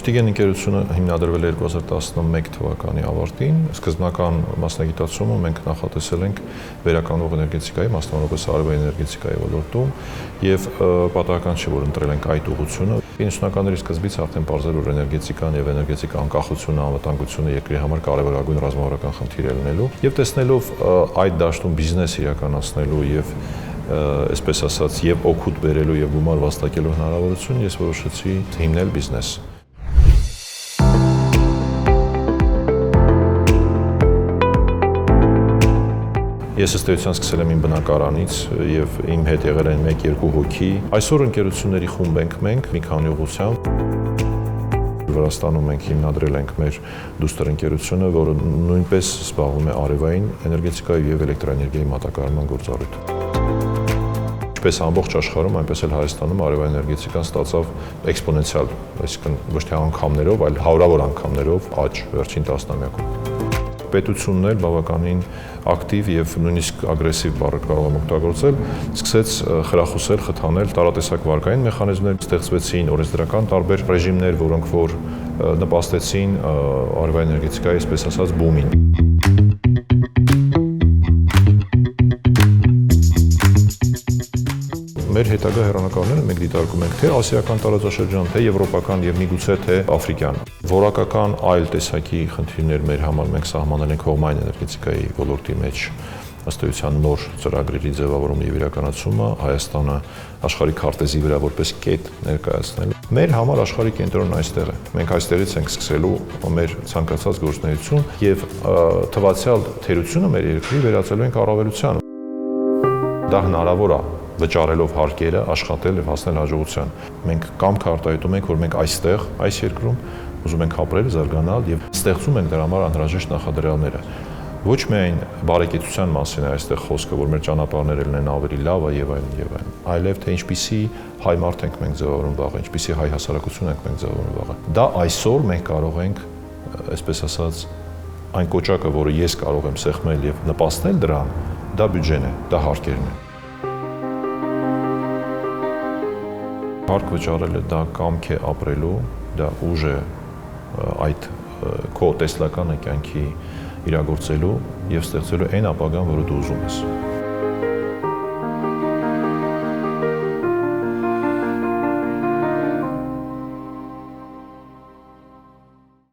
Շտիգեն ընկերությունը հիմնադրվել է 2011 թվականի ավարտին։ Սկզբնական մասնագիտացումը մենք նախատեսել ենք վերականգնող էներգետիկայի, մասնավորապես արևային էներգետիկայի ոլորտում, եւ պատահական չէ, որ ընտրել ենք այդ ուղղությունը։ 90-ականների սկզբից արդեն պարզել որ էներգետիկան եւ էներգետիկա անկախությունը, անվտանգությունը երկրի համար կարևորագույն ռազմավարական խնդիր է լինելու, եւ տեսնելով այդ դաշտում բիզնես իրականացնելու եւ այսպես ասած եւ օգուտ բերելու եւ գումար վաստակելու հնարավորություն, ես որոշեցի հիմնել բիզնես։ Ես ըստ էության սկսել եմ իմ բնակարանից եւ իմ հետ եղել են 1-2 հոգի։ Այսօր ընկերությունների խումբ ենք մենք մի քանի ուղղությամբ։ Վրաստանում մենք հիմնադրել ենք մեր դուստր ընկերությունը, որը նույնպես զբաղվում է արևային էներգետիկայի եւ էլեկտրաէներգիայի մատակարարման գործառույթով։ Ինչպես ամբողջ աշխարհում, այնպես էլ Հայաստանում արևային էներգետիկան ստացավ էքսպոնենցիալ, այսինքն ոչ թե անգամներով, այլ հարյուրավոր անգամներով աճ վերջին տասնամյակում։ Պետությունն էլ բավականին ակտիվ եւ նույնիսկ ագրեսիվ բառը կարող եմ օգտագործել, սկսեց խրախուսել, խթանել տարատեսակ վարկային մեխանիզմներ, ստեղծվեցին օրենսդրական տարբեր ռեժիմներ, որոնք որ նպաստեցին արևային էներգետիկայի, այսպես ասած, բումին։ Մեր հետագա հեռանկարները մենք դիտարկում ենք թե ասիական տարածաշրջան, թե եվրոպական եւ միգուցե թե աֆրիկյան։ Որակական այլ տեսակի խնդիրներ մեր համար մենք սահմանել ենք հողմային էներգետիկայի ոլորտի մեջ ըստ էության նոր ծրագրերի ձևավորումը եւ իրականացումը, Հայաստանը աշխարհի քարտեզի վրա որպես կետ ներկայացնել։ Մեր համար աշխարհի կենտրոնն այստեղ է։ Մենք այստեղից ենք սկսելու մեր ցանկացած գործունեություն եւ թվացial թերությունը մեր երկրի վերածելու ենք առավելության։ Դա հնարավոր է վճարելով հարկերը, աշխատել եւ հասնել հաջողության։ Մենք կամք արտահայտում ենք, որ մենք այստեղ, այս երկրում ուզում ենք ապրել, զարգանալ եւ ստեղծում ենք դրա համար անհրաժեշտ նախադրյալները։ Ոչ միայն բարեկեցության մասին է այստեղ խոսքը, որ մեր ճանապարհները լինեն ավելի լավը եւ այլն, այլև թե ինչպիսի հայ մարդ ենք մենք ձևավորում վաղը, ինչպիսի հայ հասարակություն ենք մենք ձևավորում վաղը։ Դա այսօր մենք կարող ենք, այսպես ասած, այն կոճակը, որը ես կարող եմ սեղմել եւ նպաստել դրան, դա բյուջեն է, դա հարկերն են։ Հարկ վճարելը դա կամք է ապրելու, դա ուժ է այդ քո տեսլական կյանքի իրագործելու եւ ստեղծելու այն ապագան, որը դու ուզում ես։